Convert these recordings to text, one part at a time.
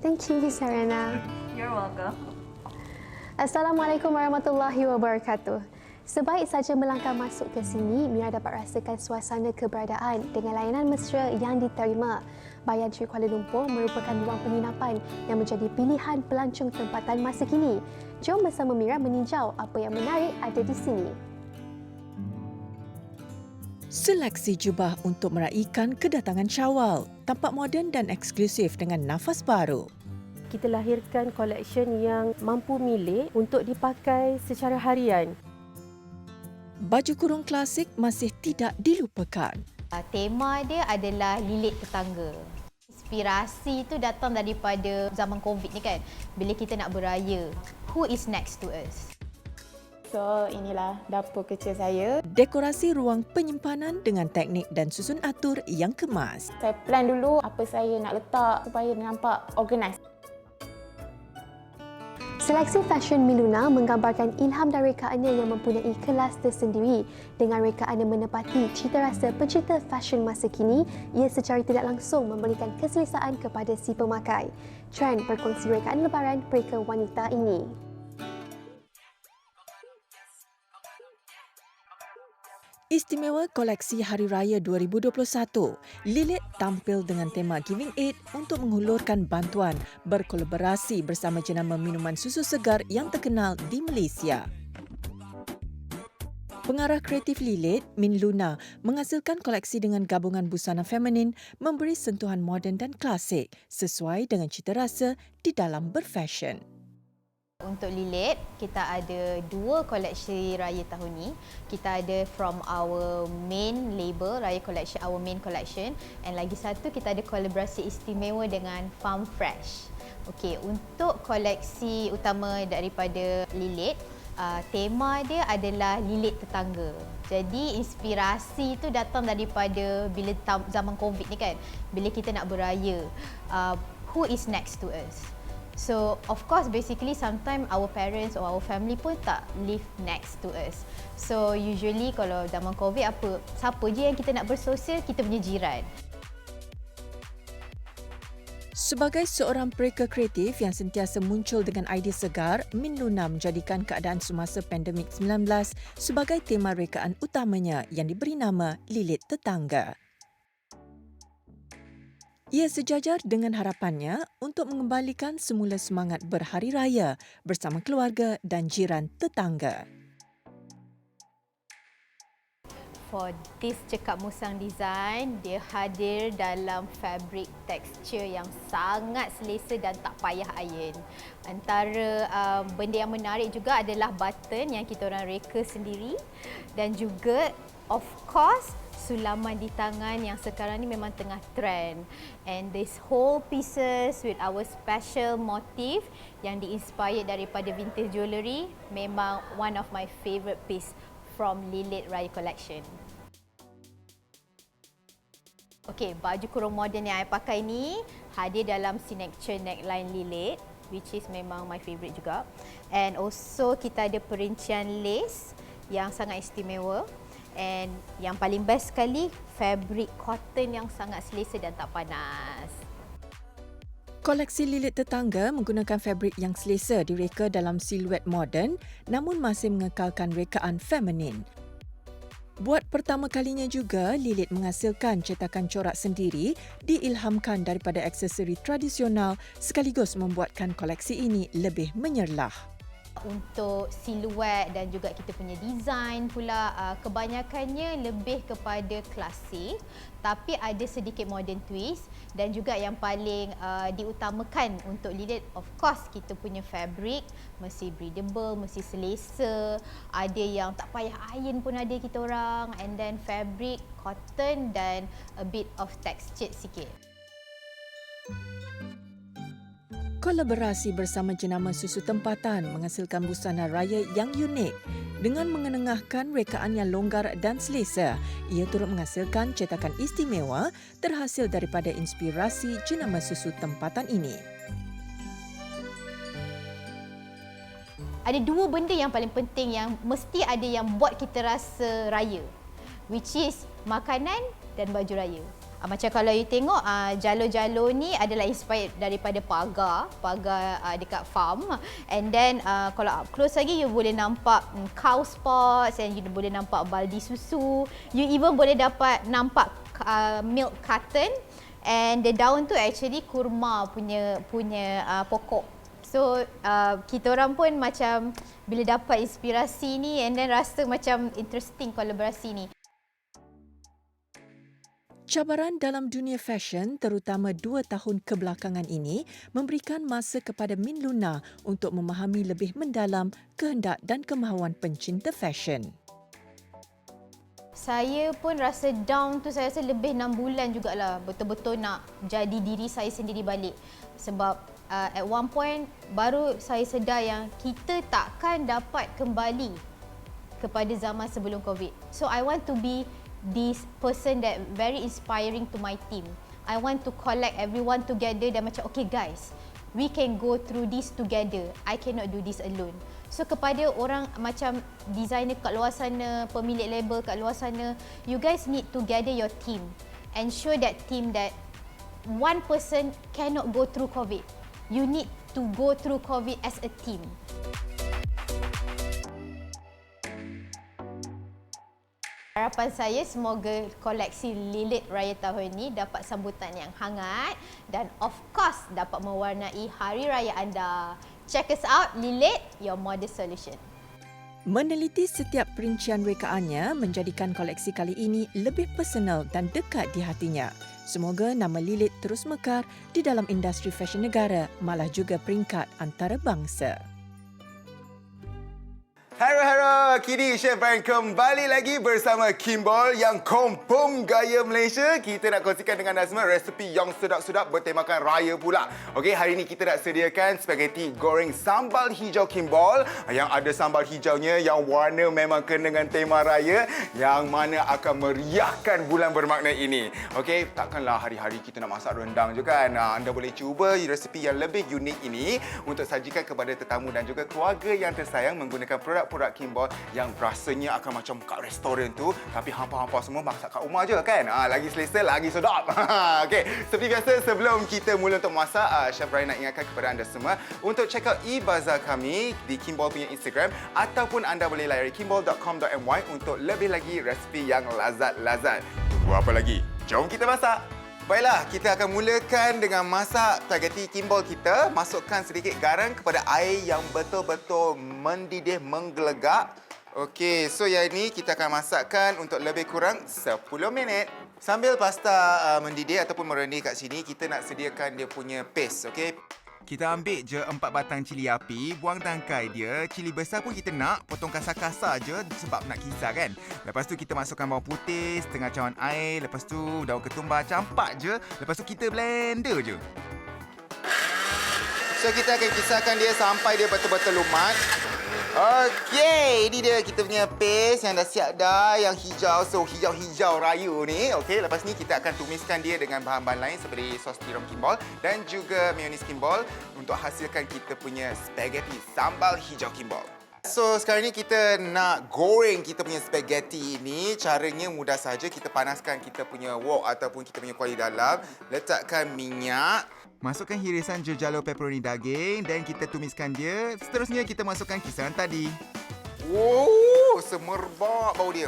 Thank you, Miss Serena. You're welcome. Assalamualaikum warahmatullahi wabarakatuh. Sebaik saja melangkah masuk ke sini, Mira dapat rasakan suasana keberadaan dengan layanan mesra yang diterima. Bayan Sri Kuala Lumpur merupakan ruang penginapan yang menjadi pilihan pelancong tempatan masa kini. Jom bersama Mira meninjau apa yang menarik ada di sini. Seleksi jubah untuk meraihkan kedatangan Syawal, tampak moden dan eksklusif dengan nafas baru. Kita lahirkan collection yang mampu milik untuk dipakai secara harian. Baju kurung klasik masih tidak dilupakan. Tema dia adalah lilit tetangga. Inspirasi itu datang daripada zaman COVID ni kan. Bila kita nak beraya, who is next to us? So, inilah dapur kecil saya. Dekorasi ruang penyimpanan dengan teknik dan susun atur yang kemas. Saya plan dulu apa saya nak letak supaya nampak organize. Seleksi fashion Miluna menggambarkan ilham dan rekaannya yang mempunyai kelas tersendiri. Dengan rekaannya menepati cita rasa pencipta fashion masa kini, ia secara tidak langsung memberikan keselesaan kepada si pemakai. Trend berkongsi rekaan lebaran mereka wanita ini. Istimewa koleksi Hari Raya 2021, Lilit tampil dengan tema Giving Aid untuk menghulurkan bantuan berkolaborasi bersama jenama minuman susu segar yang terkenal di Malaysia. Pengarah kreatif Lilit, Min Luna, menghasilkan koleksi dengan gabungan busana feminin memberi sentuhan moden dan klasik sesuai dengan cita rasa di dalam berfashion. Untuk lilit, kita ada 2 koleksi Raya tahun ni. Kita ada from our main label, Raya Collection, our main collection. And lagi satu, kita ada kolaborasi istimewa dengan Farm Fresh. Okey, untuk koleksi utama daripada lilit, tema dia adalah lilit tetangga. Jadi inspirasi itu datang daripada bila zaman COVID ni kan. Bila kita nak beraya, who is next to us? So, of course, basically sometimes our parents or our family pun tak live next to us. So, usually kalau zaman COVID siapa je yang kita nak bersosial, kita punya jiran. Sebagai seorang pereka kreatif yang sentiasa muncul dengan idea segar, Min Luna menjadikan keadaan semasa pandemik 19 sebagai tema rekaan utamanya yang diberi nama Lilit Tetangga. Ia sejajar dengan harapannya untuk mengembalikan semula semangat berhari raya bersama keluarga dan jiran tetangga. For this Cekap Musang design, dia hadir dalam fabric texture yang sangat selesa dan tak payah iron. Antara benda yang menarik juga adalah button yang kita orang reka sendiri dan juga of course sulaman di tangan yang sekarang ni memang tengah trend. And this whole pieces with our special motif yang di-inspired daripada vintage jewellery memang one of my favourite piece from Lilit Raya Collection. Okey, baju kurung moden yang saya pakai ni hadir dalam signature neckline Lilit, which is memang my favourite juga. And also kita ada perincian lace yang sangat istimewa. And yang paling best sekali, fabric cotton yang sangat selesa dan tak panas. Koleksi Lilit Tetangga menggunakan fabrik yang selesa direka dalam siluet moden namun masih mengekalkan rekaan feminin. Buat pertama kalinya juga, Lilit menghasilkan cetakan corak sendiri diilhamkan daripada aksesori tradisional sekaligus membuatkan koleksi ini lebih menyerlah. Untuk siluet dan juga kita punya design pula, kebanyakannya lebih kepada klasik tapi ada sedikit modern twist. Dan juga yang paling diutamakan untuk Lilit, of course kita punya fabric mesti breathable, mesti selesa. Ada yang tak payah iron pun ada kita orang. And then fabric cotton dan a bit of textured sikit. Kolaborasi bersama jenama susu tempatan menghasilkan busana raya yang unik. Dengan mengenengahkan rekaan yang longgar dan selesa, ia turut menghasilkan cetakan istimewa terhasil daripada inspirasi jenama susu tempatan ini. Ada 2 benda yang paling penting yang mesti ada yang buat kita rasa raya, which is makanan dan baju raya. Macam kalau you tengok jalur-jalur ni adalah inspired daripada pagar dekat farm, and then kalau up close lagi you boleh nampak cow spots, and you boleh nampak baldi susu, you even boleh dapat nampak milk carton, and the daun tu actually kurma punya pokok. So kita orang pun macam bila dapat inspirasi ni, and then rasa macam interesting kolaborasi ni. Cabaran dalam dunia fashion terutama 2 tahun kebelakangan ini memberikan masa kepada Min Luna untuk memahami lebih mendalam kehendak dan kemahuan pencinta fashion. Saya pun rasa down tu, saya rasa lebih 6 bulan jugalah betul-betul nak jadi diri saya sendiri balik. Sebab at one point baru saya sedar yang kita takkan dapat kembali kepada zaman sebelum COVID. So I want to be this person that very inspiring to my team. I want to collect everyone together dan macam, okay guys, we can go through this together. I cannot do this alone. So kepada orang macam designer kat luar sana, pemilik label kat luar sana, you guys need to gather your team and show that team that one person cannot go through COVID. You need to go through COVID as a team. Harapan saya semoga koleksi Lilith Raya tahun ini dapat sambutan yang hangat dan of course dapat mewarnai hari raya anda. Check us out, Lilith, your modest solution. Meneliti setiap perincian rekaannya menjadikan koleksi kali ini lebih personal dan dekat di hatinya. Semoga nama Lilith terus mekar di dalam industri fashion negara, malah juga peringkat antarabangsa. Haro, kini Chef Brian kembali lagi bersama Kimball yang kompom gaya Malaysia. Kita nak kongsikan dengan anda semua resepi yang sedap-sedap bertemakan raya pula. Okey, hari ini kita nak sediakan spaghetti goreng sambal hijau Kimball yang ada sambal hijaunya yang warna memang kena dengan tema raya yang mana akan meriahkan bulan bermakna ini. Okey, takkanlah hari-hari kita nak masak rendang je kan. Anda boleh cuba resepi yang lebih unik ini untuk sajikan kepada tetamu dan juga keluarga yang tersayang menggunakan produk Kimball yang rasanya akan macam kat restoran tu, tapi hampa-hampa semua masak kat rumah je kan. Lagi selesa, lagi sedap. Okey, seperti biasa sebelum kita mula untuk masak, Chef Brian nak ingatkan kepada anda semua untuk check out e-bazaar kami di Kimball punya Instagram, ataupun anda boleh layari kimball.com.my untuk lebih lagi resepi yang lazat-lazat. Tunggu apa lagi? Jom kita masak. Baiklah, kita akan mulakan dengan masak spaghetti Kimball kita. Masukkan sedikit garam kepada air yang betul-betul mendidih, menggelegak. Okey, so yang ini kita akan masakkan untuk lebih kurang 10 minit. Sambil pasta mendidih ataupun merendih kat sini, kita nak sediakan dia punya paste, okey? Kita ambil je 4 batang cili api, buang tangkai dia. Cili besar pun kita nak potong kasar-kasar je sebab nak kisar kan. Lepas tu kita masukkan bawang putih, setengah cawan air. Lepas tu daun ketumbar, campak je. Lepas tu kita blender je. So kita akan kisarkan dia sampai dia betul-betul lumat. Okey, ini dia kita punya paste yang dah siap dah, yang hijau. So hijau-hijau raya ni. Okey, lepas ni kita akan tumiskan dia dengan bahan-bahan lain seperti sos tiram Kimball dan juga mayonis Kimball untuk hasilkan kita punya spaghetti sambal hijau Kimball. So sekarang ni kita nak goreng kita punya spaghetti ini. Caranya mudah saja. Kita panaskan kita punya wok ataupun kita punya kuali dalam. Letakkan minyak. Masukkan hirisan jejalo pepperoni daging dan kita tumiskan dia. Seterusnya kita masukkan kisaran tadi. Wow, semerbak bau dia.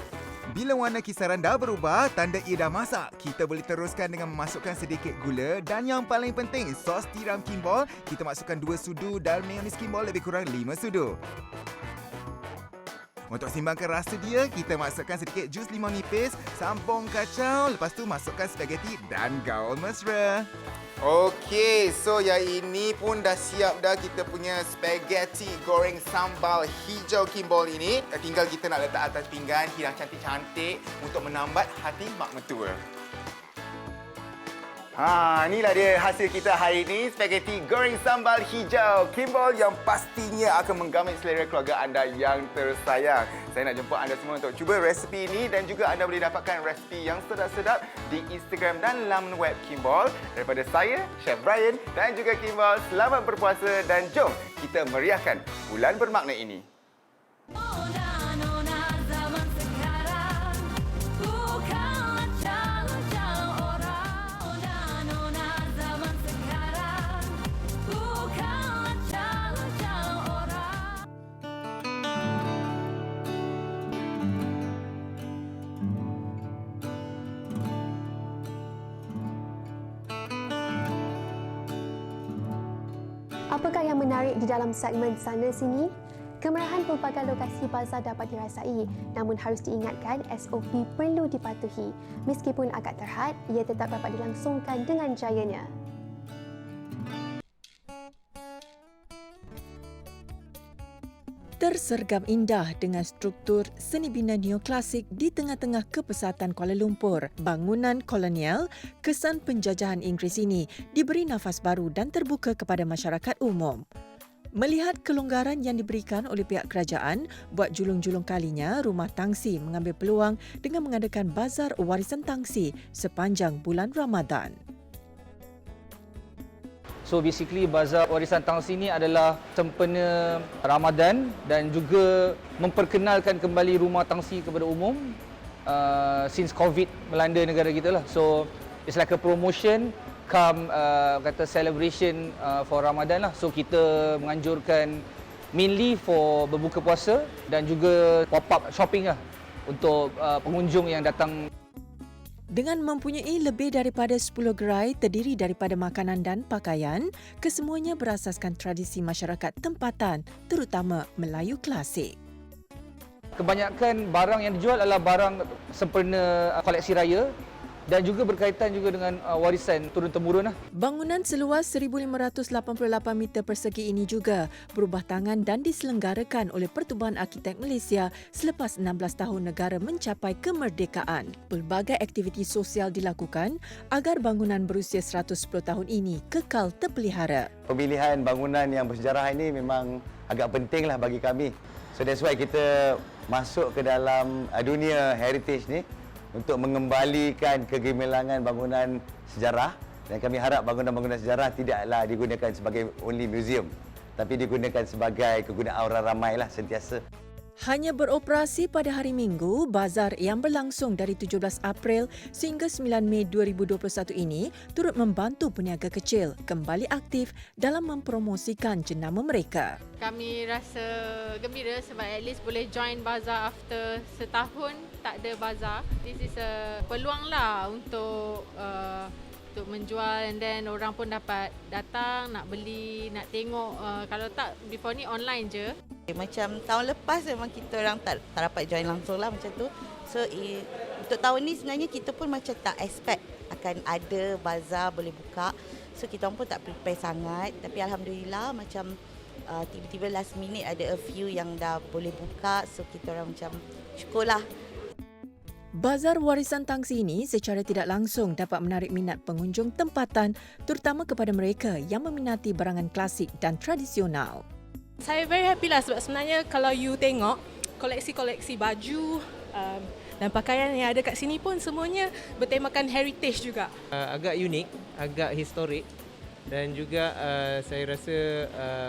Bila warna kisaran dah berubah, tanda ia dah masak. Kita boleh teruskan dengan memasukkan sedikit gula dan yang paling penting, sos tiram Kimball. Kita masukkan 2 sudu dan mayonis Kimball lebih kurang 5 sudu. Untuk simbangkan rasa dia, kita masukkan sedikit jus limau nipis, sambung kacau, lepas tu masukkan spaghetti dan gaul mesra. Okey, so yang ini pun dah siap dah kita punya spaghetti goreng sambal hijau Kimball ini. Tinggal kita nak letak atas pinggan, hilang cantik-cantik untuk menambat hati mak mentua. Inilah dia hasil kita hari ini, spaghetti goreng sambal hijau Kimball yang pastinya akan menggamit selera keluarga anda yang tersayang. Saya nak jemput anda semua untuk cuba resepi ini dan juga anda boleh dapatkan resepi yang sedap-sedap di Instagram dan laman web Kimball. Daripada saya, Chef Brian dan juga Kimball, selamat berpuasa dan jom kita meriahkan bulan bermakna ini. Apakah yang menarik di dalam segmen sana sini? Kemerahan pelbagai lokasi bazar dapat dirasai, namun harus diingatkan SOP perlu dipatuhi. Meskipun agak terhad, ia tetap dapat dilangsungkan dengan jayanya. Tersergam indah dengan struktur seni bina neoklasik di tengah-tengah kepesatan Kuala Lumpur. Bangunan kolonial, kesan penjajahan Inggeris ini diberi nafas baru dan terbuka kepada masyarakat umum. Melihat kelonggaran yang diberikan oleh pihak kerajaan, buat julung-julung kalinya, Rumah Tangsi mengambil peluang dengan mengadakan bazar warisan tangsi sepanjang bulan Ramadan. So basically bazar warisan tangsi ini adalah sempena Ramadan dan juga memperkenalkan kembali rumah tangsi kepada umum since COVID melanda negara kita lah. So it's like a promotion come kata celebration for Ramadan lah. So kita menganjurkan mainly for berbuka puasa dan juga pop-up shopping lah untuk pengunjung yang datang. Dengan mempunyai lebih daripada 10 gerai terdiri daripada makanan dan pakaian, kesemuanya berasaskan tradisi masyarakat tempatan, terutama Melayu klasik. Kebanyakan barang yang dijual adalah barang sempena koleksi raya dan juga berkaitan juga dengan warisan turun-temurun lah. Bangunan seluas 1,588 meter persegi ini juga berubah tangan dan diselenggarakan oleh Pertubuhan Arkitek Malaysia selepas 16 tahun negara mencapai kemerdekaan. Pelbagai aktiviti sosial dilakukan agar bangunan berusia 110 tahun ini kekal terpelihara. Pemilihan bangunan yang bersejarah ini memang agak pentinglah bagi kami. So that's why kita masuk ke dalam dunia heritage ni untuk mengembalikan kegemilangan bangunan sejarah, dan kami harap bangunan-bangunan sejarah tidaklah digunakan sebagai only museum, tapi digunakan sebagai kegunaan orang ramai lah sentiasa. Hanya beroperasi pada hari Minggu, bazar yang berlangsung dari 17 April sehingga 9 Mei 2021 ini turut membantu peniaga kecil kembali aktif dalam mempromosikan jenama mereka. Kami rasa gembira sebab at least boleh join bazar after setahun tak ada bazar. This is a peluang lah untuk menjual, and then orang pun dapat datang, nak beli, nak tengok. Kalau tak, before ni online je. Macam tahun lepas memang kita orang tak dapat join langsung lah macam tu. So untuk tahun ni sebenarnya kita pun macam tak expect akan ada bazar boleh buka. So kita pun tak prepare sangat. Tapi Alhamdulillah macam tiba-tiba last minute ada a few yang dah boleh buka. So kita orang macam syukurlah. Bazar warisan tangsi ini secara tidak langsung dapat menarik minat pengunjung tempatan, terutama kepada mereka yang meminati barangan klasik dan tradisional. Saya very happy lah sebab sebenarnya kalau you tengok koleksi-koleksi baju dan pakaian yang ada kat sini pun semuanya bertemakan heritage juga. Agak unik, agak historik, dan juga saya rasa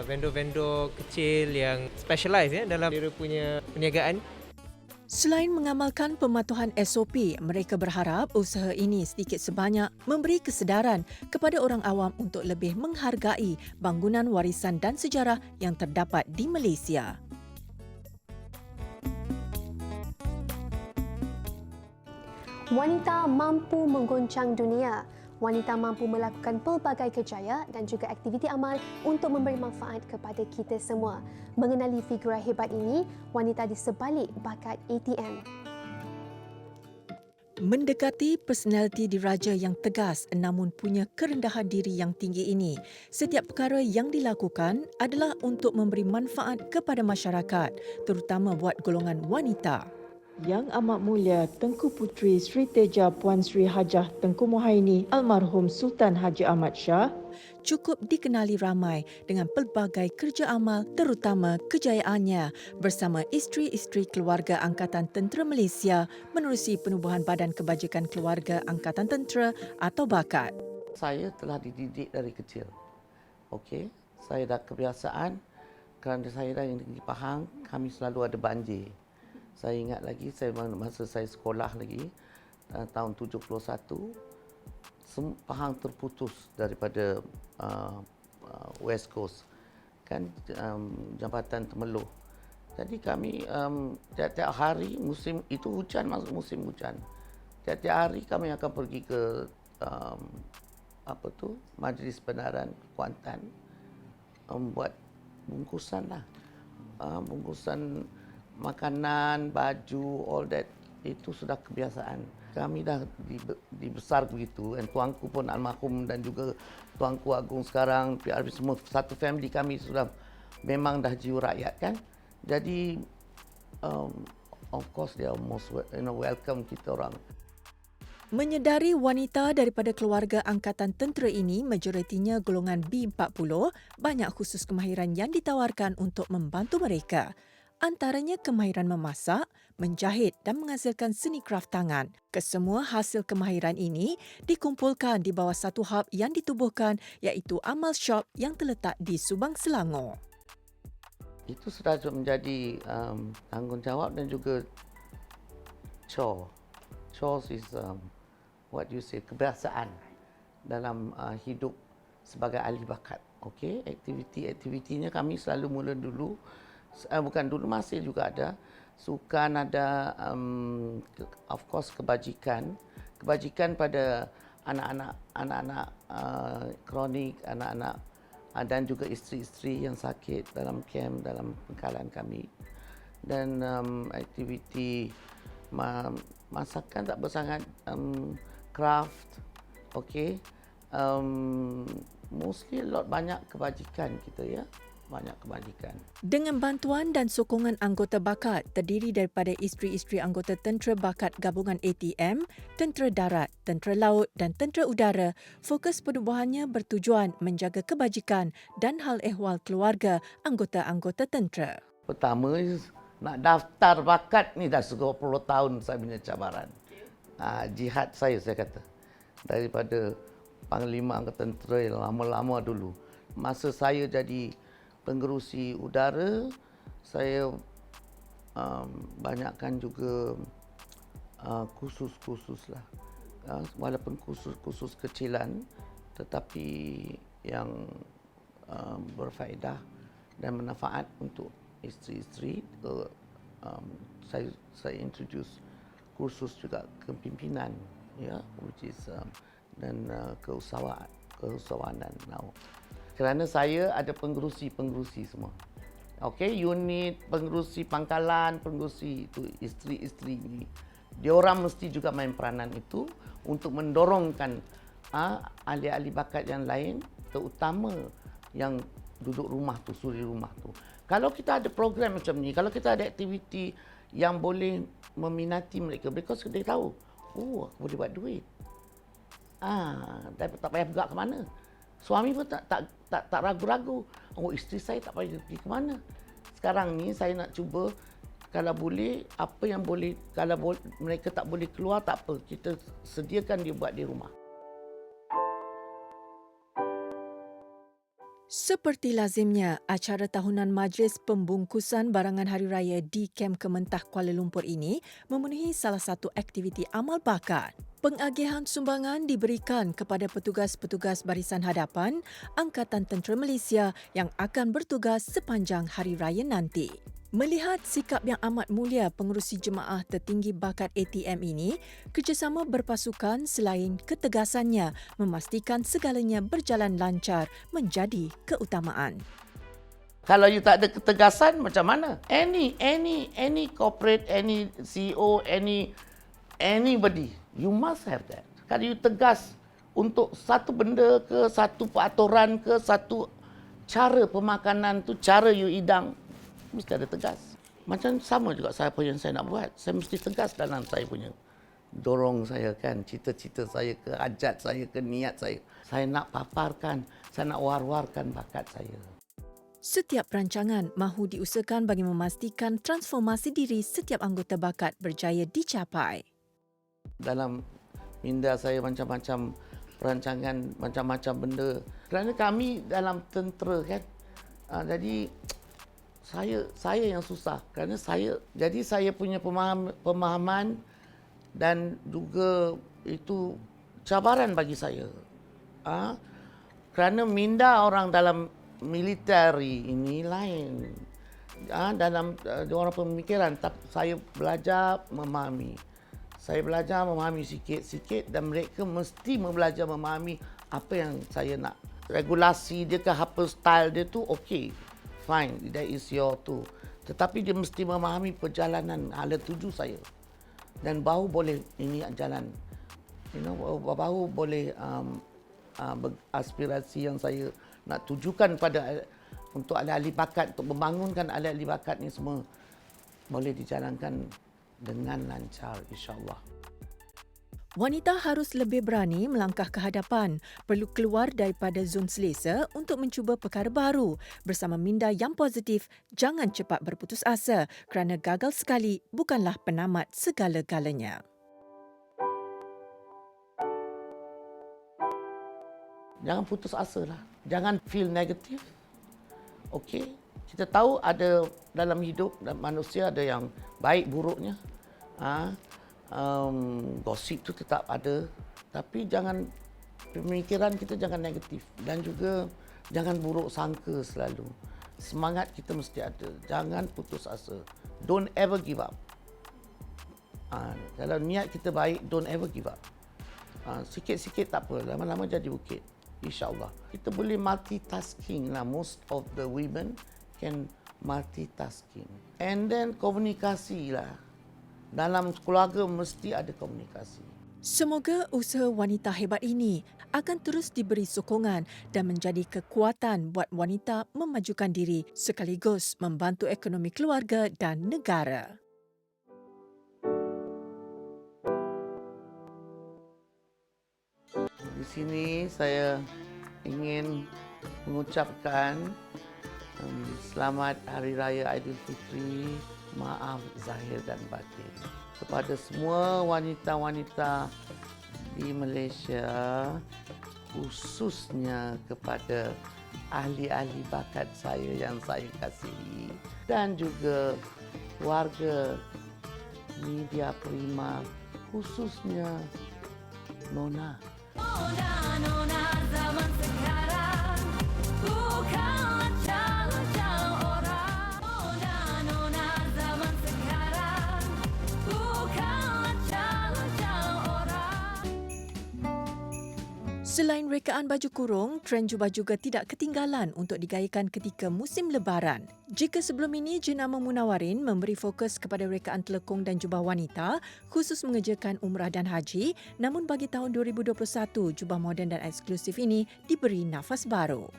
vendor-vendor kecil yang specialise dalam dia punya perniagaan. Selain mengamalkan pematuhan SOP, mereka berharap usaha ini sedikit sebanyak memberi kesedaran kepada orang awam untuk lebih menghargai bangunan warisan dan sejarah yang terdapat di Malaysia. Wanita mampu mengguncang dunia. Wanita mampu melakukan pelbagai kerjaya dan juga aktiviti amal untuk memberi manfaat kepada kita semua. Mengenali figura hebat ini, wanita di sebalik bakat ATM. Mendekati personaliti diraja yang tegas namun punya kerendahan diri yang tinggi ini, setiap perkara yang dilakukan adalah untuk memberi manfaat kepada masyarakat, terutama buat golongan wanita. Yang Amat Mulia Tengku Puteri Sri Teja Puan Sri Hajah Tengku Mohaini Almarhum Sultan Haji Ahmad Shah cukup dikenali ramai dengan pelbagai kerja amal, terutama kejayaannya bersama isteri-isteri keluarga Angkatan Tentera Malaysia menerusi penubuhan Badan Kebajikan Keluarga Angkatan Tentera atau BAKAT. Saya telah dididik dari kecil. Okey, saya dah kebiasaan kerana saya dah yang di Pahang, kami selalu ada banjir. Saya ingat lagi masa saya sekolah lagi tahun 71, Pahang terputus daripada West Coast, kan, jambatan Temeloh. Jadi kami tiap-tiap hari musim itu hujan, masuk musim hujan. Tiap-tiap hari kami akan pergi ke majlis benaran Kuantan buat bungkusan lah. Bungkusan makanan, baju, all that. Itu sudah kebiasaan. Kami dah dibesar begitu. Dan tuanku pun almarhum dan juga tuanku agung sekarang, PRB semua, satu family kami sudah memang dah jiwa rakyat kan. Jadi, of course they are most welcome kita orang. Menyedari wanita daripada keluarga angkatan tentera ini majoritinya golongan B40, banyak khusus kemahiran yang ditawarkan untuk membantu mereka. Antaranya kemahiran memasak, menjahit dan menghasilkan seni kraf tangan. Kesemua hasil kemahiran ini dikumpulkan di bawah satu hub yang ditubuhkan iaitu Amal Shop yang terletak di Subang, Selangor. Itu sudah menjadi tanggungjawab dan juga chore. Chores is what you say, kebiasaan dalam hidup sebagai ahli bakat. Okey, aktiviti-aktivitinya kami selalu mula dulu, bukan dulu, masih juga ada sukan, ada of course kebajikan pada anak-anak kronik, anak-anak dan juga isteri-isteri yang sakit dalam kem, dalam pengkalan kami. Dan aktiviti masakan tak bersangat, craft, okey. Mostly banyak kebajikan kita, ya. Banyak kebajikan. Dengan bantuan dan sokongan anggota bakat terdiri daripada isteri-isteri anggota Tentera Bakat Gabungan ATM, Tentera Darat, Tentera Laut dan Tentera Udara, fokus penubuhannya bertujuan menjaga kebajikan dan hal ehwal keluarga anggota-anggota tentera. Pertama, nak daftar bakat ni dah 20 tahun saya punya cabaran. Jihad saya kata. Daripada Panglima Angkatan Tentera yang lama-lama dulu. Masa saya jadi pengerusi udara, saya banyakkan juga kursus-kursus lah. Walaupun kursus-kursus kecilan, tetapi yang berfaedah dan bermanfaat untuk isteri-isteri. Saya introduce kursus juga kepimpinan, ya, which is dan keusahawanan now. Kerana saya ada pengerusi semua. Okey, unit, pengerusi pangkalan, pengerusi itu isteri-isteri ini. Diorang mesti juga main peranan itu untuk mendorongkan ahli-ahli bakat yang lain, terutama yang duduk rumah tu, suri rumah tu. Kalau kita ada program macam ni, kalau kita ada aktiviti yang boleh meminati mereka, because dia tahu, aku boleh buat duit. Tak payah bergerak ke mana. Suami pun tak ragu-ragu. Isteri saya tak payah pergi ke mana. Sekarang ni saya nak cuba, kalau boleh, apa yang boleh, kalau mereka tak boleh keluar, tak apa. Kita sediakan dia buat di rumah. Seperti lazimnya, acara tahunan Majlis Pembungkusan Barangan Hari Raya di Kem Kementah Kuala Lumpur ini memenuhi salah satu aktiviti amal bakat. Pengagihan sumbangan diberikan kepada petugas-petugas Barisan Hadapan Angkatan Tentera Malaysia yang akan bertugas sepanjang Hari Raya nanti. Melihat sikap yang amat mulia pengerusi jemaah tertinggi bakat ATM ini, kerjasama berpasukan selain ketegasannya memastikan segalanya berjalan lancar menjadi keutamaan. Kalau you tak ada ketegasan, macam mana? Any corporate, any CEO, anybody, you must have that. Kalau you tegas untuk satu benda ke, satu peraturan ke, satu cara pemakanan tu, cara you hidang, mesti ada tegas. Macam sama juga apa yang saya nak buat. Saya mesti tegas dalam saya punya dorong saya kan, cita-cita saya ke, hajat saya ke, niat saya. Saya nak paparkan, saya nak war-warkan bakat saya. Setiap rancangan mahu diusahakan bagi memastikan transformasi diri setiap anggota bakat berjaya dicapai. Dalam minda saya macam-macam perancangan, macam-macam benda. Kerana kami dalam tentera kan, jadi saya yang susah. Kerana saya punya pemahaman dan juga itu cabaran bagi saya. Kerana minda orang dalam militeri ini lain. Dalam orang pemikiran, saya belajar memahami. Saya belajar memahami sikit-sikit dan mereka mesti belajar memahami apa yang saya nak regulasi dia ke apa style dia tu okey. Fine, that is your tu. Tetapi dia mesti memahami perjalanan hala tuju saya. Dan bahu boleh ini jalan. Bahu boleh aspirasi yang saya nak tujukan pada untuk ahli-ahli bakat, untuk membangunkan ahli-ahli bakat ni semua boleh dijalankan dengan lancar, insya-Allah. Wanita harus lebih berani melangkah ke hadapan, perlu keluar daripada zon selesa untuk mencuba perkara baru. Bersama minda yang positif, jangan cepat berputus asa kerana gagal sekali bukanlah penamat segala-galanya. Jangan putus asa lah. Jangan feel negatif. Okey, kita tahu ada dalam hidup manusia ada yang baik buruknya. Gosip tu tetap ada, tapi jangan pemikiran kita jangan negatif dan juga jangan buruk sangka selalu. Semangat kita mesti ada. Jangan putus asa. Don't ever give up. Kalau niat kita baik, don't ever give up. Sikit-sikit tak apa, lama-lama jadi bukit. InsyaAllah. Kita boleh multitasking lah. Most of the women can multitasking. And then komunikasi lah. Dalam keluarga mesti ada komunikasi. Semoga usaha wanita hebat ini akan terus diberi sokongan dan menjadi kekuatan buat wanita memajukan diri sekaligus membantu ekonomi keluarga dan negara. Di sini saya ingin mengucapkan selamat Hari Raya Aidilfitri. Maaf zahir dan batin kepada semua wanita-wanita di Malaysia, khususnya kepada ahli-ahli bakat saya yang saya kasihi dan juga warga media Prima, khususnya Nona. Nona zaman sekarang bukanlah calon-calon orang. Nona zaman sekarang bukanlah calon-calon orang. Selain rekaan baju kurung, trend jubah juga tidak ketinggalan untuk digayakan ketika musim lebaran. Jika sebelum ini jenama Munawarin memberi fokus kepada rekaan telekung dan jubah wanita khusus mengerjakan umrah dan haji, namun bagi tahun 2021, jubah moden dan eksklusif ini diberi nafas baru.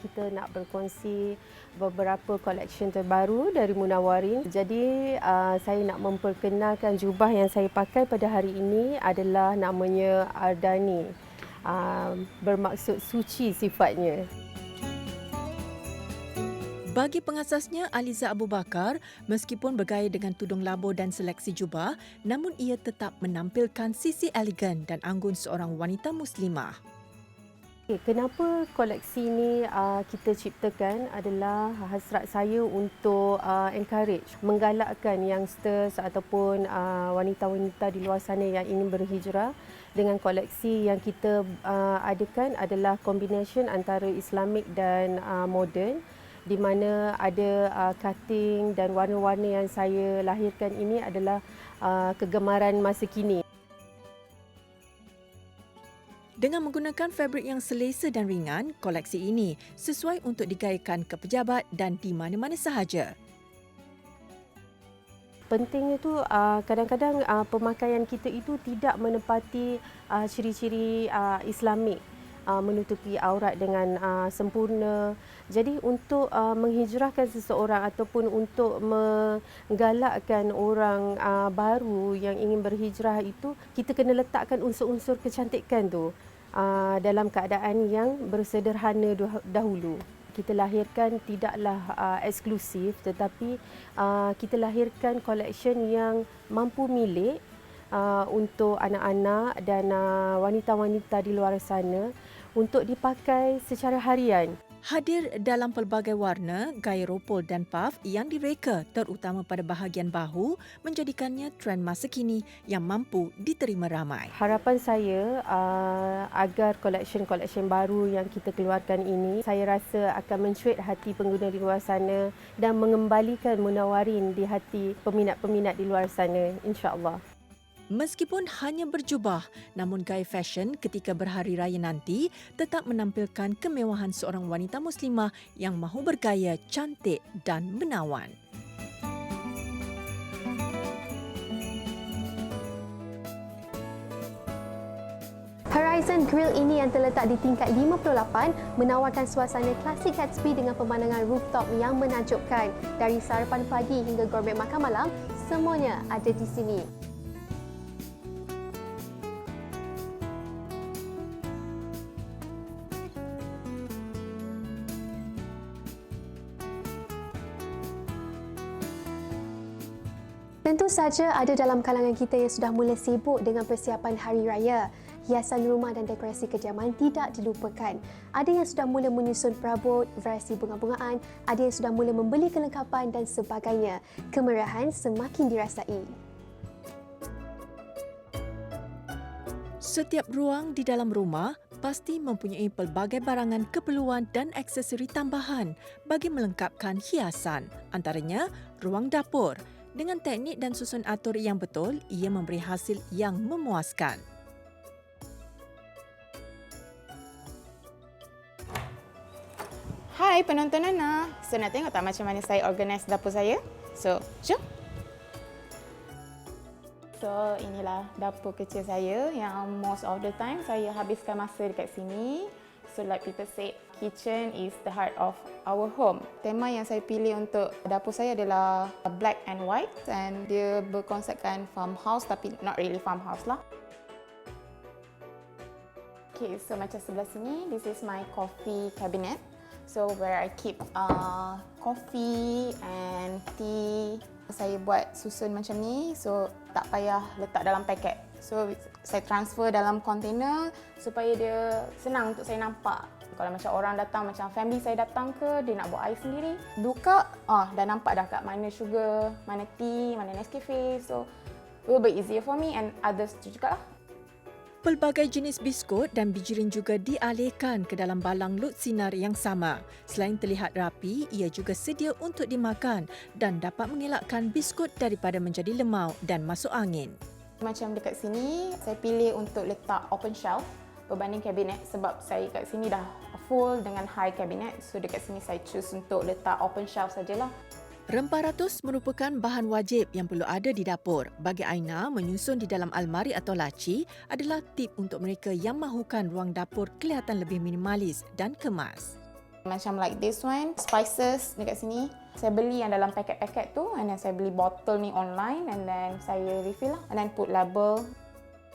Kita nak berkongsi beberapa collection terbaru dari Munawarin. Jadi saya nak memperkenalkan jubah yang saya pakai pada hari ini adalah namanya Ardani. Bermaksud suci sifatnya. Bagi pengasasnya Aliza Abu Bakar, meskipun bergaya dengan tudung labuh dan seleksi jubah, namun ia tetap menampilkan sisi elegan dan anggun seorang wanita muslimah. Kenapa koleksi ini kita ciptakan adalah hasrat saya untuk encourage, menggalakkan youngsters ataupun wanita-wanita di luar sana yang ingin berhijrah. Dengan koleksi yang kita adakan adalah combination antara Islamic dan moden, di mana ada cutting dan warna-warna yang saya lahirkan ini adalah kegemaran masa kini. Dengan menggunakan fabrik yang selesa dan ringan, koleksi ini sesuai untuk digayakan ke pejabat dan di mana-mana sahaja. Pentingnya tu kadang-kadang pemakaian kita itu tidak menepati ciri-ciri Islamik, menutupi aurat dengan sempurna. Jadi untuk menghijrahkan seseorang ataupun untuk menggalakkan orang baru yang ingin berhijrah itu, kita kena letakkan unsur-unsur kecantikan tu dalam keadaan yang bersederhana dahulu. Kita lahirkan tidaklah eksklusif, tetapi kita lahirkan collection yang mampu milik untuk anak-anak dan wanita-wanita di luar sana untuk dipakai secara harian. Hadir dalam pelbagai warna, gaya ropol dan puff yang direka terutama pada bahagian bahu menjadikannya trend masa kini yang mampu diterima ramai. Harapan saya agar collection baru yang kita keluarkan ini, saya rasa akan mencuit hati pengguna di luar sana dan mengembalikan Munawarin di hati peminat-peminat di luar sana, insya-Allah. Meskipun hanya berjubah, namun gaya fashion ketika berhari raya nanti tetap menampilkan kemewahan seorang wanita muslimah yang mahu bergaya, cantik dan menawan. Horizon Grill ini yang terletak di tingkat 58 menawarkan suasana klasik Gatsby dengan pemandangan rooftop yang menakjubkan. Dari sarapan pagi hingga gourmet makan malam, semuanya ada di sini. Tentu saja ada dalam kalangan kita yang sudah mula sibuk dengan persiapan hari raya. Hiasan rumah dan dekorasi kediaman tidak dilupakan. Ada yang sudah mula menyusun perabot, variasi bunga-bungaan, ada yang sudah mula membeli kelengkapan dan sebagainya. Kemerahan semakin dirasai. Setiap ruang di dalam rumah pasti mempunyai pelbagai barangan keperluan dan aksesori tambahan bagi melengkapkan hiasan. Antaranya, ruang dapur. Dengan teknik dan susun atur yang betul, ia memberi hasil yang memuaskan. Hai penonton Nana. So nak tengok tak macam mana saya organize dapur saya? So, jom. So, inilah dapur kecil saya yang most of the time saya habiskan masa dekat sini. So, like people say, kitchen is the heart of our home. Tema yang saya pilih untuk dapur saya adalah black and white and dia berkonsepkan farmhouse tapi not really farmhouse lah. Okay, so macam sebelah sini, this is my coffee cabinet. So where I keep coffee and tea. Saya buat susun macam ni, so tak payah letak dalam paket. So saya transfer dalam container supaya dia senang untuk saya nampak. Kalau macam orang datang, macam family saya datang ke, dia nak buat air sendiri, buka, dah nampak dah kat mana sugar, mana tea, mana Nescafe. So it will be easier for me and others juga lah. Pelbagai jenis biskut dan bijirin juga dialihkan ke dalam balang lut sinar yang sama. Selain terlihat rapi, ia juga sedia untuk dimakan dan dapat mengelakkan biskut daripada menjadi lemau dan masuk angin. Macam dekat sini, saya pilih untuk letak open shelf berbanding kabinet sebab saya kat sini dah full dengan high cabinet. So dekat sini saya choose untuk letak open shelf sajalah. Rempah ratus merupakan bahan wajib yang perlu ada di dapur. Bagi Aina, menyusun di dalam almari atau laci adalah tip untuk mereka yang mahukan ruang dapur kelihatan lebih minimalis dan kemas. Macam like this one, spices dekat sini. Saya beli yang dalam paket-paket tu and then saya beli botol ni online and then saya refill lah and then put label.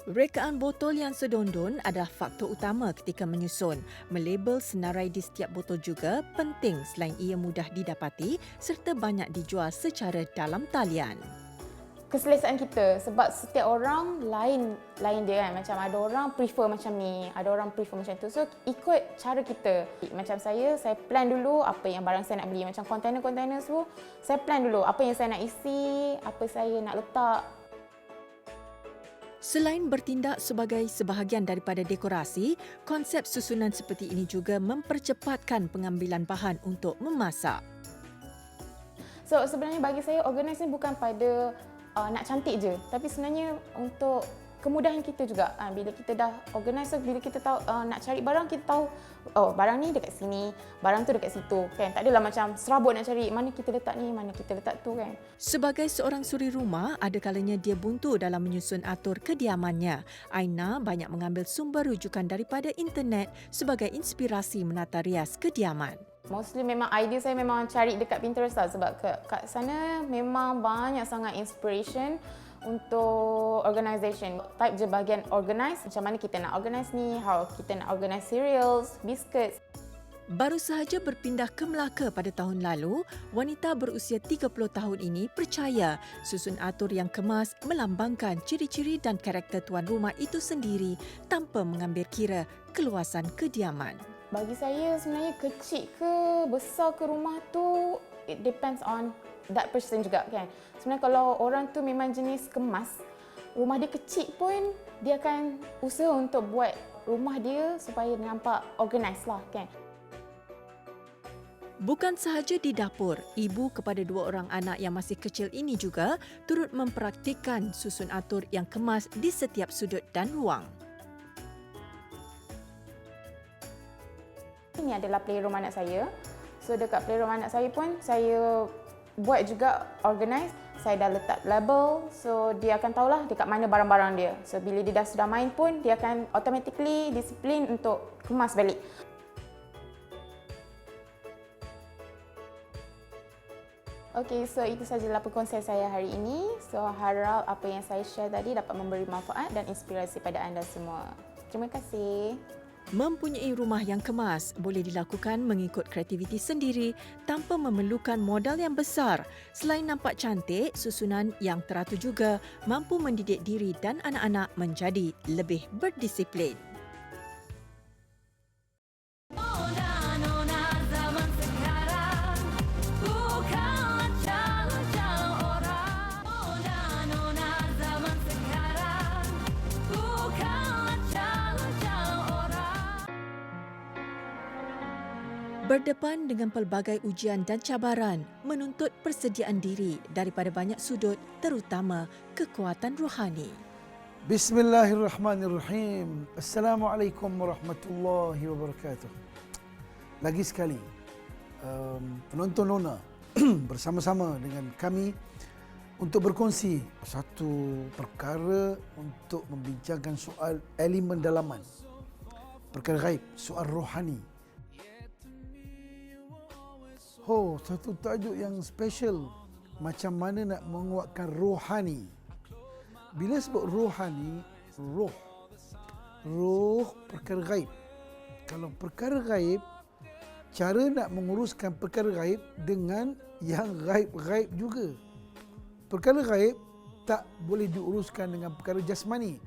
Rekaan botol yang sedondon adalah faktor utama ketika menyusun. Melabel senarai di setiap botol juga penting selain ia mudah didapati serta banyak dijual secara dalam talian. Keselesaan kita sebab setiap orang lain dia kan. Macam ada orang prefer macam ni, ada orang prefer macam tu. So ikut cara kita. Macam saya plan dulu apa yang barang saya nak beli. Macam kontainer-kontainer tu, saya plan dulu apa yang saya nak isi, apa saya nak letak. Selain bertindak sebagai sebahagian daripada dekorasi, konsep susunan seperti ini juga mempercepatkan pengambilan bahan untuk memasak. So sebenarnya bagi saya organize ni bukan pada nak cantik je, tapi sebenarnya untuk kemudahan kita juga. Bila kita dah organize, bila kita tahu nak cari barang, kita tahu barang ni dekat sini, barang tu dekat situ kan. Tak adalah macam serabut nak cari mana kita letak ni, mana kita letak tu kan. Sebagai seorang suri rumah, ada kalanya dia buntu dalam menyusun atur kediamannya. Aina banyak mengambil sumber rujukan daripada internet sebagai inspirasi menata rias kediaman. Mostly memang idea saya memang cari dekat Pinterest lah sebab kat sana memang banyak sangat inspiration untuk organisation. Type je bahagian organize, macam mana kita nak organize ni, how kita nak organize cereals, biscuits. Baru sahaja berpindah ke Melaka pada tahun lalu, wanita berusia 30 tahun ini percaya susun atur yang kemas melambangkan ciri-ciri dan karakter tuan rumah itu sendiri tanpa mengambil kira keluasan kediaman. Bagi saya sebenarnya kecil ke besar ke rumah tu, it depends on that person juga kan. Sebenarnya kalau orang tu memang jenis kemas, rumah dia kecil pun dia akan usaha untuk buat rumah dia supaya nampak organized lah kan. Bukan sahaja di dapur, ibu kepada 2 orang anak yang masih kecil ini juga turut mempraktikkan susun atur yang kemas di setiap sudut dan ruang. Ini adalah playroom anak saya. So dekat playroom anak saya pun saya buat juga organize. Saya dah letak label, so dia akan tahulah dekat mana barang-barang dia. So bila dia dah sudah main pun, dia akan automatically disiplin untuk kemas balik. Okey, so itu sahajalah perkongsian saya hari ini. So harap apa yang saya share tadi dapat memberi manfaat dan inspirasi pada anda semua. Terima kasih. Mempunyai rumah yang kemas boleh dilakukan mengikut kreativiti sendiri tanpa memerlukan modal yang besar. Selain nampak cantik, susunan yang teratur juga mampu mendidik diri dan anak-anak menjadi lebih berdisiplin. Berdepan dengan pelbagai ujian dan cabaran, menuntut persediaan diri daripada banyak sudut, terutama kekuatan rohani. Bismillahirrahmanirrahim. Assalamualaikum warahmatullahi wabarakatuh. Lagi sekali, penonton Lona bersama-sama dengan kami untuk berkongsi satu perkara untuk membincangkan soal elemen dalaman, perkara gaib, soal rohani. Satu tajuk yang special. Macam mana nak menguatkan rohani. Bila sebut rohani, roh perkara gaib. Kalau perkara gaib, cara nak menguruskan perkara gaib dengan yang gaib-gaib juga. Perkara gaib tak boleh diuruskan dengan perkara jasmani.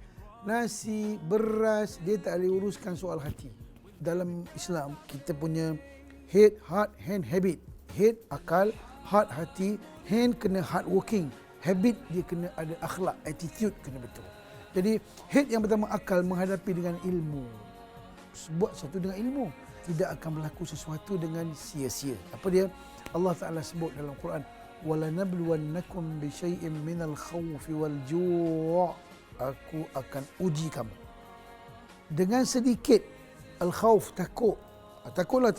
Nasi, beras, dia tak boleh uruskan soal hati. Dalam Islam, kita punya head, heart, hand, habit. Head, akal, heart, hati. Hand kena hard working. Habit dia kena ada akhlak, attitude kena betul. Jadi head yang pertama, akal, menghadapi dengan ilmu. Buat sesuatu dengan ilmu. Tidak akan berlaku sesuatu dengan sia-sia. Apa dia? Allah Ta'ala sebut dalam Quran, وَلَنَبْلُوَنَّكُمْ بِشَيْءٍ مِنَ الْخَوْفِ وَالْجُوعِ. Aku akan uji kamu. Dengan sedikit al-khawf, takut. Takut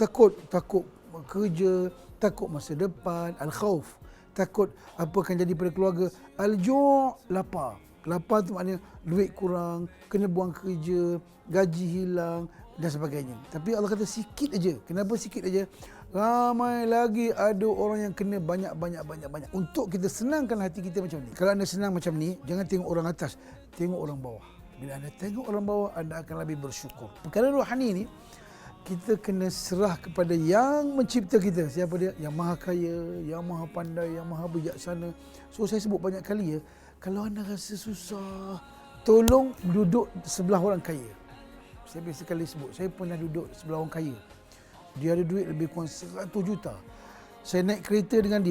kerja, takut masa depan, al-khawf, takut apa akan jadi pada keluarga. Al-ju', lapar. Lapar tu maknanya duit kurang, kena buang kerja, gaji hilang dan sebagainya. Tapi Allah kata sikit aja. Kenapa sikit aja? Ramai lagi ada orang yang kena banyak. Untuk kita senangkan hati kita macam ni. Kalau anda senang macam ni, jangan tengok orang atas, tengok orang bawah. Bila anda tengok orang bawah, anda akan lebih bersyukur. Perkara rohani ni, kita kena serah kepada yang mencipta kita. Siapa dia? Yang maha kaya, yang maha pandai, yang maha bijaksana. So saya sebut banyak kali ya, kalau anda rasa susah, tolong duduk sebelah orang kaya. Saya biasa kali sebut, saya pernah duduk sebelah orang kaya. Dia ada duit lebih kurang 100 juta. Saya naik kereta dengan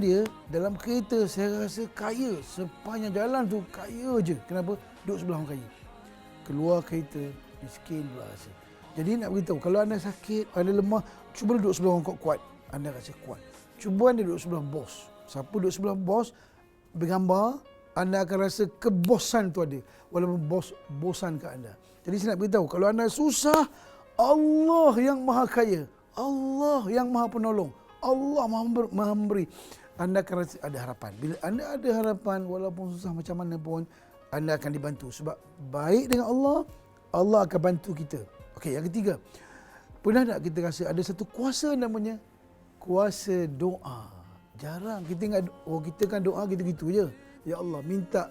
dia, dalam kereta saya rasa kaya. Sepanjang jalan tu kaya je. Kenapa? Duduk sebelah orang kaya. Keluar kereta, miskin pula rasa. Jadi nak beritahu, kalau anda sakit, anda lemah, cuba duduk sebelah orang kuat-kuat, anda rasa kuat. Cuba anda duduk sebelah bos. Siapa duduk sebelah bos, bergambar, anda akan rasa kebosan tu ada. Walaupun bos bosan ke anda. Jadi saya nak beritahu, kalau anda susah, Allah yang maha kaya, Allah yang maha penolong, Allah maha memberi. Anda akan rasa ada harapan. Bila anda ada harapan, walaupun susah macam mana pun, anda akan dibantu. Sebab baik dengan Allah, Allah akan bantu kita. Okey, yang ketiga. Pernah tak kita rasa ada satu kuasa namanya kuasa doa? Jarang kita ingat, kita kan doa gitu-gitu je. Ya Allah, minta.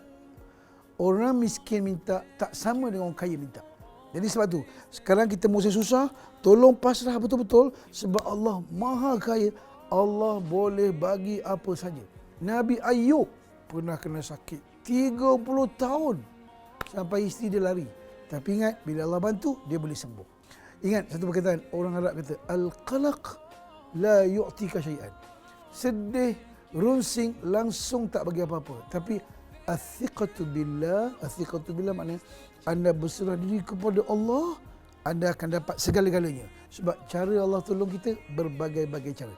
Orang miskin minta tak sama dengan orang kaya minta. Jadi sebab tu, sekarang kita mesti susah, tolong pasrah betul-betul sebab Allah maha kaya. Allah boleh bagi apa saja. Nabi Ayub pernah kena sakit 30 tahun sampai isteri dia lari. Tapi ingat, bila Allah bantu, dia boleh sembuh. Ingat satu perkataan, orang Arab kata, Al-qalaq la yu'tika syai'an. Sedih, runsing, langsung tak bagi apa-apa. Tapi, Athiqatu billah maknanya, anda berserah diri kepada Allah, anda akan dapat segala-galanya. Sebab cara Allah tolong kita berbagai-bagai cara.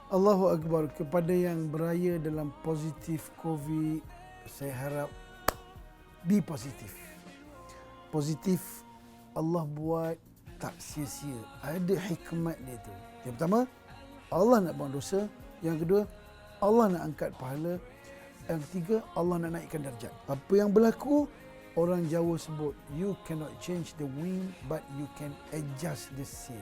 Allahu Akbar, kepada yang beraya dalam positif COVID, saya harap be positif. Positif Allah buat tak sia-sia. Ada hikmat dia tu. Yang pertama, Allah nak buang dosa. Yang kedua, Allah nak angkat pahala. Yang ketiga, Allah nak naikkan darjat. Apa yang berlaku, orang Jawa sebut, you cannot change the wind but you can adjust the sail.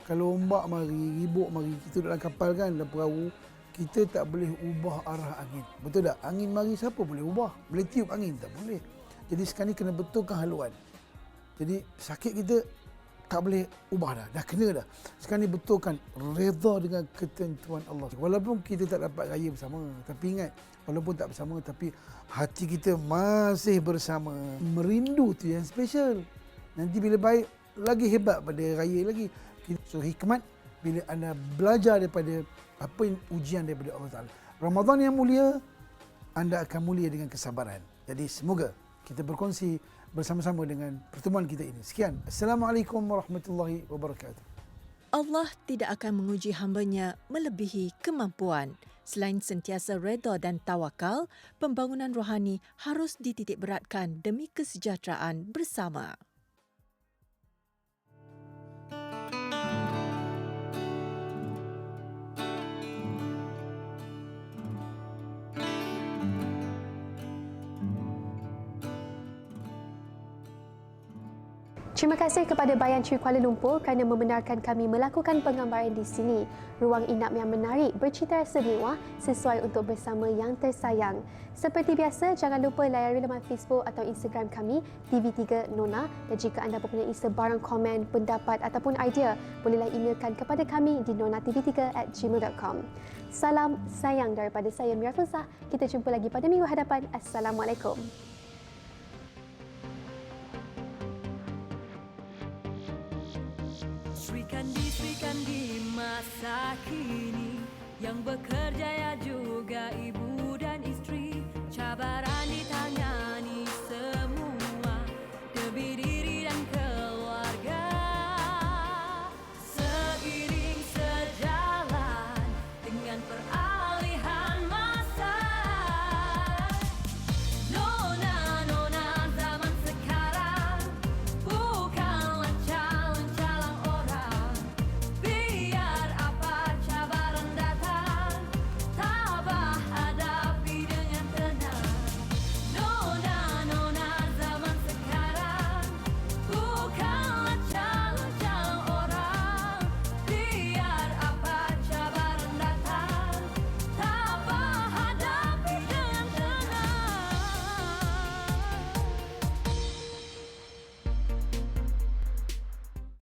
Kalau ombak mari, ribut mari, kita dalam kapal kan, dalam perahu, kita tak boleh ubah arah angin. Betul tak? Angin mari siapa boleh ubah? Boleh tiup angin? Tak boleh. Jadi sekarang ni kena betulkan haluan. Jadi sakit kita tak boleh ubah dah kena dah. Sekarang ni betulkan, redha dengan ketentuan Allah. Walaupun kita tak dapat raya bersama, tapi ingat, walaupun tak bersama, tapi hati kita masih bersama. Merindu tu yang special. Nanti bila baik, lagi hebat pada raya lagi. So hikmat bila anda belajar daripada apa yang ujian daripada Allah Ta'ala. Ramadan yang mulia, anda akan mulia dengan kesabaran. Jadi semoga kita berkongsi bersama-sama dengan pertemuan kita ini. Sekian. Assalamualaikum warahmatullahi wabarakatuh. Allah tidak akan menguji hamba-Nya melebihi kemampuan. Selain sentiasa redha dan tawakal, pembangunan rohani harus dititik beratkan demi kesejahteraan bersama. Terima kasih kepada Bayan Tree Kuala Lumpur kerana membenarkan kami melakukan penggambaran di sini. Ruang inap yang menarik, bercita rasa mewah sesuai untuk bersama yang tersayang. Seperti biasa, jangan lupa layari laman Facebook atau Instagram kami, TV3 Nona. Dan jika anda mempunyai sebarang komen, pendapat ataupun idea, bolehlah emailkan kepada kami di nonatv3@gmail.com. Salam sayang daripada saya, Mira Fuzah. Kita jumpa lagi pada minggu hadapan. Assalamualaikum. Sri Kandi masa kini yang bekerja